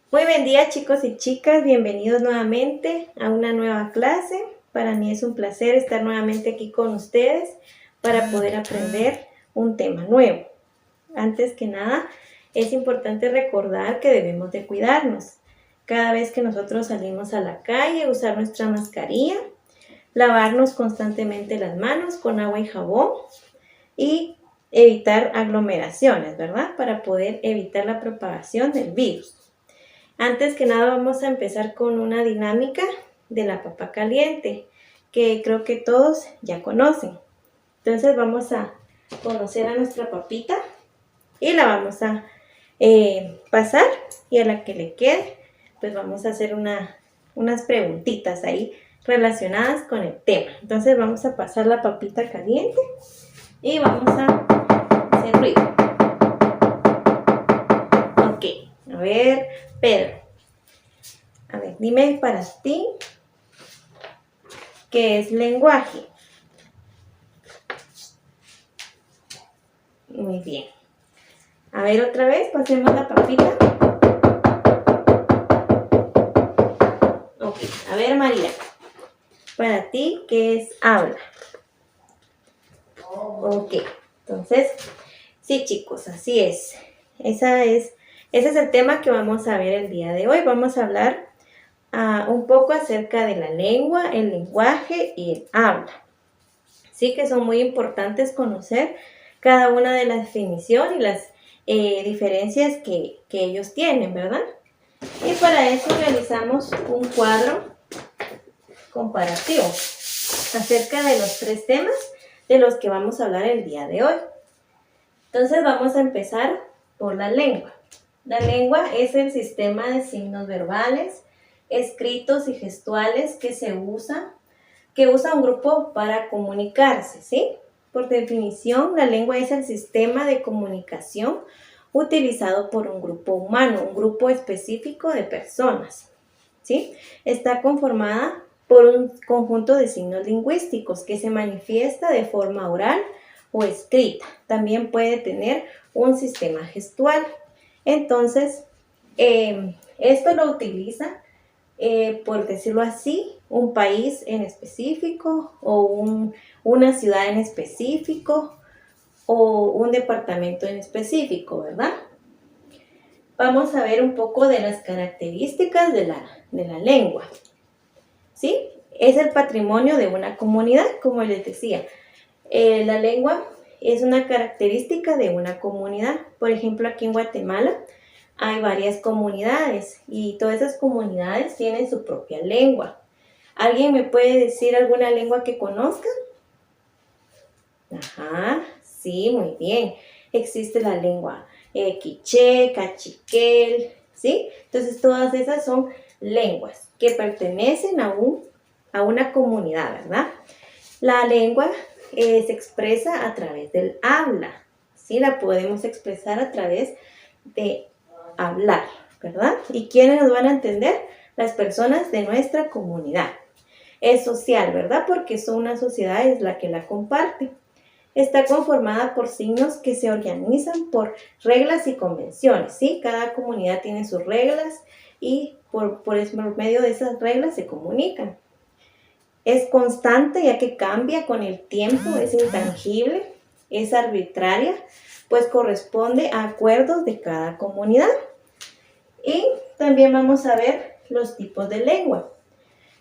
Muy buen día, chicos y chicas, bienvenidos nuevamente a una nueva clase. Para mí es un placer estar nuevamente aquí con ustedes para poder aprender un tema nuevo. Antes que nada, es importante recordar que debemos de cuidarnos. Cada vez que nosotros salimos a la calle, usar nuestra mascarilla, lavarnos constantemente las manos con agua y jabón y evitar aglomeraciones, ¿verdad? Para poder evitar la propagación del virus. Antes que nada vamos a empezar con una dinámica de la papa caliente, que creo que todos ya conocen. Entonces vamos a conocer a nuestra papita y la vamos a pasar, y a la que le quede, pues vamos a hacer unas preguntitas ahí relacionadas con el tema. Entonces vamos a pasar la papita caliente y vamos a hacer ruido. Ok, a ver, Pedro. A ver, dime para ti, ¿qué es lenguaje? Muy bien. A ver, otra vez, pasemos la papita. Ok, a ver, María, para ti, ¿qué es habla? Ok, entonces, sí, chicos, así es. Ese es el tema que vamos a ver el día de hoy. Vamos a hablar un poco acerca de la lengua, el lenguaje y el habla. Sí, que son muy importantes conocer cada una de las definiciones y las diferencias que ellos tienen, ¿verdad? Y para eso realizamos un cuadro comparativo acerca de los 3 temas de los que vamos a hablar el día de hoy. Entonces vamos a empezar por la lengua. La lengua es el sistema de signos verbales, escritos y gestuales que usa un grupo para comunicarse, ¿sí? Por definición, la lengua es el sistema de comunicación utilizado por un grupo humano, un grupo específico de personas, ¿sí? Está conformada por un conjunto de signos lingüísticos que se manifiesta de forma oral o escrita. También puede tener un sistema gestual. Entonces, esto lo utiliza, por decirlo así, un país en específico o una ciudad en específico o un departamento en específico, ¿verdad? Vamos a ver un poco de las características de la lengua, ¿sí? Es el patrimonio de una comunidad, como les decía. La lengua es una característica de una comunidad. Por ejemplo, aquí en Guatemala hay varias comunidades y todas esas comunidades tienen su propia lengua. ¿Alguien me puede decir alguna lengua que conozca? Ajá, sí, muy bien. Existe la lengua quiché, cachiquel, ¿sí? Entonces todas esas son lenguas que pertenecen a una comunidad, ¿verdad? La lengua se expresa a través del habla, ¿sí? La podemos expresar a través de hablar, ¿verdad? ¿Y quiénes nos van a entender? Las personas de nuestra comunidad. Es social, ¿verdad? Porque una sociedad es la que la comparte. Está conformada por signos que se organizan por reglas y convenciones, ¿sí? Cada comunidad tiene sus reglas y por medio de esas reglas se comunican. Es constante ya que cambia con el tiempo, es intangible, es arbitraria, pues corresponde a acuerdos de cada comunidad. Y también vamos a ver los tipos de lengua.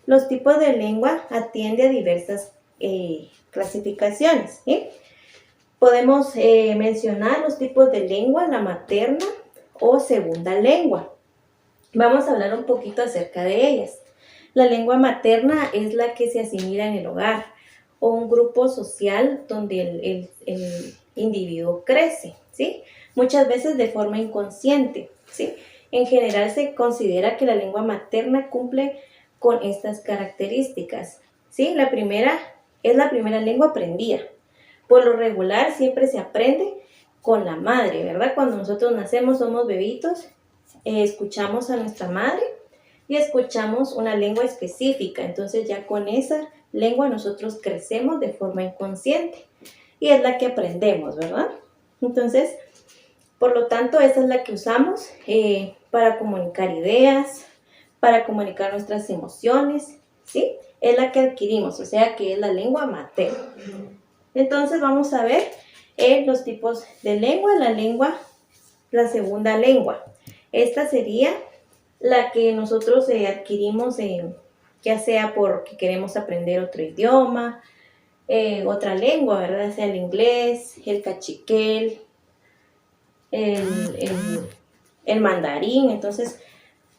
Los tipos de lengua atienden a diversas clasificaciones, ¿sí? Podemos mencionar los tipos de lengua, la materna o segunda lengua. Vamos a hablar un poquito acerca de ellas. La lengua materna es la que se asimila en el hogar o un grupo social donde el individuo crece, ¿sí? Muchas veces de forma inconsciente, ¿sí? En general se considera que la lengua materna cumple con estas características, ¿sí? La primera es la primera lengua aprendida. Por lo regular siempre se aprende con la madre, ¿verdad? Cuando nosotros nacemos, somos bebitos, escuchamos a nuestra madre y escuchamos una lengua específica. Entonces ya con esa lengua nosotros crecemos de forma inconsciente y es la que aprendemos, ¿verdad? Entonces, Por lo tanto, esa es la que usamos para comunicar ideas, para comunicar nuestras emociones, ¿sí? Es la que adquirimos, o sea que es la lengua materna. Entonces vamos a ver los tipos de lengua. La segunda lengua. Esta sería la que nosotros adquirimos, ya sea porque queremos aprender otro idioma, otra lengua, ¿verdad? Sea el inglés, el cachiquel, el mandarín. Entonces,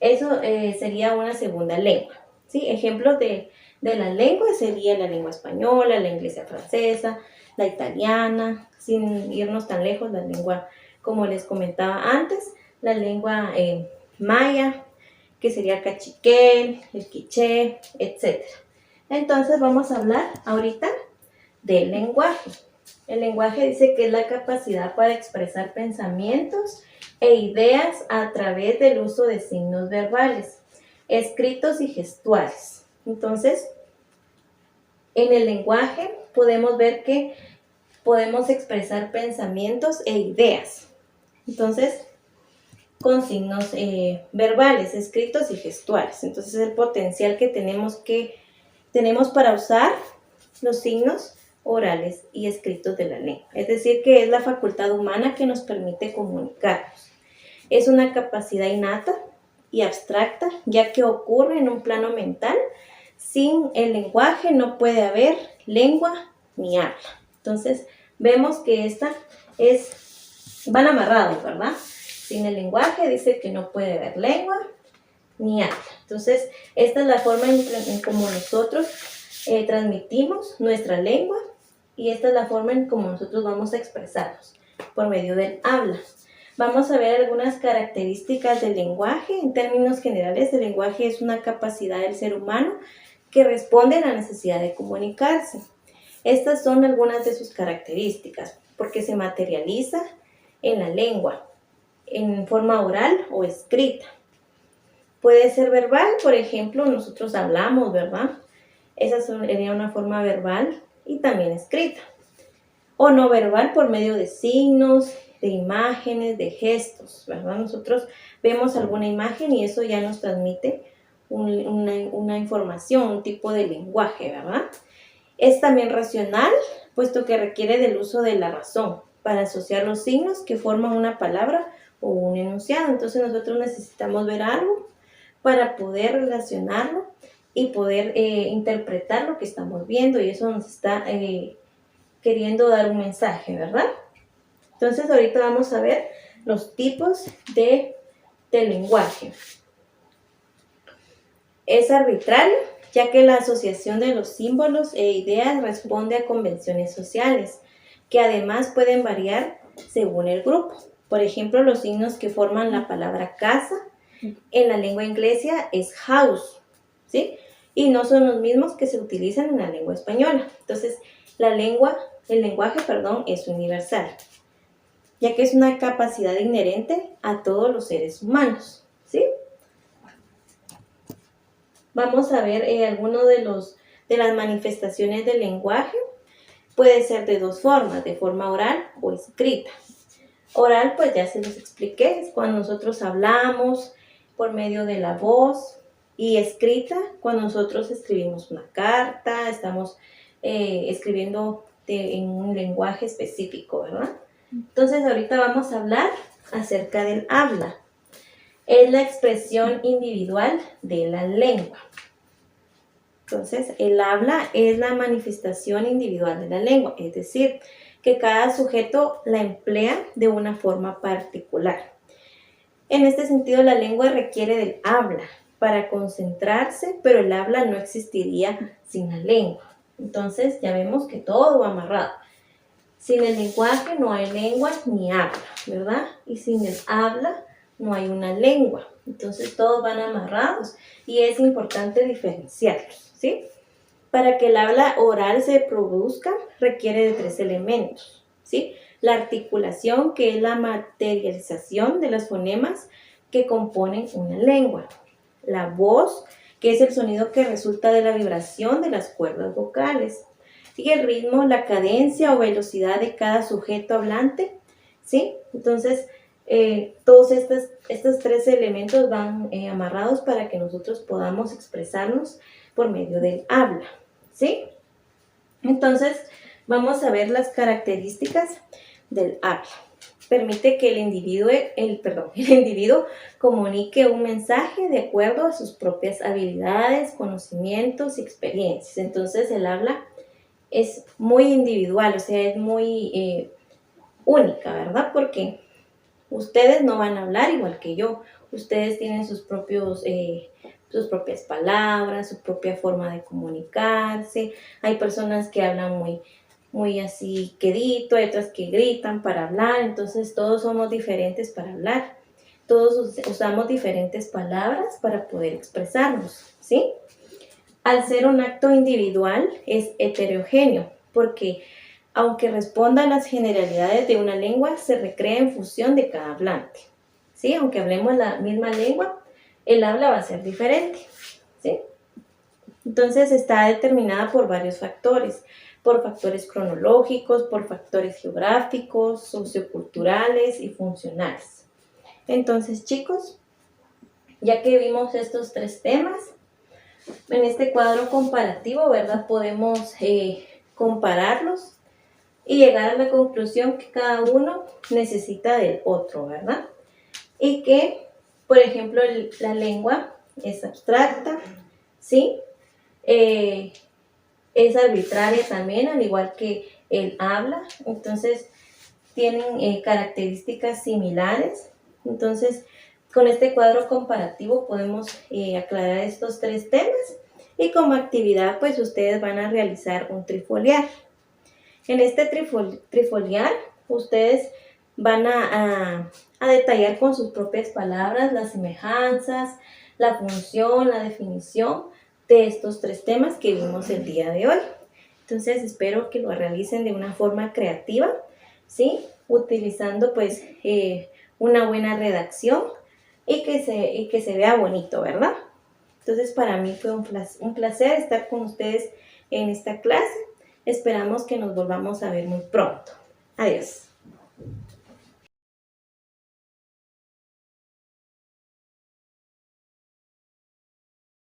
eso sería una segunda lengua, ¿sí? Ejemplos de las lenguas sería la lengua española, la inglesa francesa, la italiana, sin irnos tan lejos, la lengua, como les comentaba antes, la lengua maya, que sería el cachiquel, el quiché, etc. Entonces vamos a hablar ahorita del lenguaje. El lenguaje dice que es la capacidad para expresar pensamientos e ideas a través del uso de signos verbales, escritos y gestuales. Entonces, en el lenguaje podemos ver que podemos expresar pensamientos e ideas. Entonces, con signos verbales, escritos y gestuales. Entonces, es el potencial que tenemos para usar los signos orales y escritos de la lengua. Es decir, que es la facultad humana que nos permite comunicarnos. Es una capacidad innata y abstracta, ya que ocurre en un plano mental. Sin el lenguaje no puede haber lengua ni habla. Entonces, vemos que van amarrados, ¿verdad? Sin el lenguaje dice que no puede haber lengua ni habla. Entonces, esta es la forma en como nosotros transmitimos nuestra lengua, y esta es la forma en cómo nosotros vamos a expresarnos, por medio del habla. Vamos a ver algunas características del lenguaje. En términos generales, el lenguaje es una capacidad del ser humano que responde a la necesidad de comunicarse. Estas son algunas de sus características, porque se materializa en la lengua, en forma oral o escrita. Puede ser verbal, por ejemplo, nosotros hablamos, ¿verdad? Esa sería una forma verbal y también escrita. O no verbal por medio de signos, de imágenes, de gestos, ¿verdad? Nosotros vemos alguna imagen y eso ya nos transmite una información, un tipo de lenguaje, ¿verdad? Es también racional, puesto que requiere del uso de la razón para asociar los signos que forman una palabra o un enunciado. Entonces nosotros necesitamos ver algo para poder relacionarlo y poder interpretar lo que estamos viendo, y eso nos está queriendo dar un mensaje, ¿verdad? Entonces ahorita vamos a ver los tipos de lenguaje. Es arbitrario, ya que la asociación de los símbolos e ideas responde a convenciones sociales, que además pueden variar según el grupo. Por ejemplo, los signos que forman la palabra casa en la lengua inglesa es house, ¿sí? Y no son los mismos que se utilizan en la lengua española. Entonces, el lenguaje, es universal, ya que es una capacidad inherente a todos los seres humanos, ¿sí? Vamos a ver algunos de las manifestaciones del lenguaje. Puede ser de dos formas, de forma oral o escrita. Oral, pues ya se los expliqué, es cuando nosotros hablamos por medio de la voz, y escrita cuando nosotros escribimos una carta, estamos escribiendo en un lenguaje específico, ¿verdad? Entonces ahorita vamos a hablar acerca del habla. Es la expresión individual de la lengua. Entonces, el habla es la manifestación individual de la lengua, es decir, que cada sujeto la emplea de una forma particular. En este sentido, la lengua requiere del habla para concentrarse, pero el habla no existiría sin la lengua. Entonces, ya vemos que todo va amarrado. Sin el lenguaje no hay lengua ni habla, ¿verdad? Y sin el habla no hay una lengua. Entonces, todos van amarrados y es importante diferenciarlos, ¿sí? Para que el habla oral se produzca, requiere de 3 elementos, ¿sí? La articulación, que es la materialización de los fonemas que componen una lengua. La voz, que es el sonido que resulta de la vibración de las cuerdas vocales. Y el ritmo, la cadencia o velocidad de cada sujeto hablante, ¿sí? Entonces, todos estos tres elementos van amarrados para que nosotros podamos expresarnos por medio del habla, ¿sí? Entonces, vamos a ver las características del habla. Permite que el individuo comunique un mensaje de acuerdo a sus propias habilidades, conocimientos y experiencias. Entonces, el habla es muy individual, o sea, es muy única, ¿verdad? Porque ustedes no van a hablar igual que yo. Ustedes tienen sus propias palabras, su propia forma de comunicarse. Hay personas que hablan muy así quedito, hay otras que gritan para hablar. Entonces todos somos diferentes para hablar. Todos usamos diferentes palabras para poder expresarnos, ¿sí? Al ser un acto individual es heterogéneo porque aunque responda a las generalidades de una lengua, se recrea en función de cada hablante, ¿sí? Aunque hablemos la misma lengua, el habla va a ser diferente, ¿sí? Entonces está determinada por varios factores, por factores cronológicos, por factores geográficos, socioculturales y funcionales. Entonces, chicos, ya que vimos estos tres temas, en este cuadro comparativo, ¿verdad? Podemos compararlos y llegar a la conclusión que cada uno necesita del otro, ¿verdad? Y que, por ejemplo, la lengua es abstracta, ¿sí? Es arbitraria también, al igual que el habla, entonces tienen características similares. Entonces, con este cuadro comparativo podemos aclarar estos tres temas y como actividad, pues ustedes van a realizar un trifoliar. En este trifoliar, ustedes van a detallar con sus propias palabras las semejanzas, la función, la definición de estos tres temas que vimos el día de hoy. Entonces, espero que lo realicen de una forma creativa, ¿sí? Utilizando, pues, una buena redacción y que se vea bonito, ¿verdad? Entonces, para mí fue un placer estar con ustedes en esta clase. Esperamos que nos volvamos a ver muy pronto. Adiós.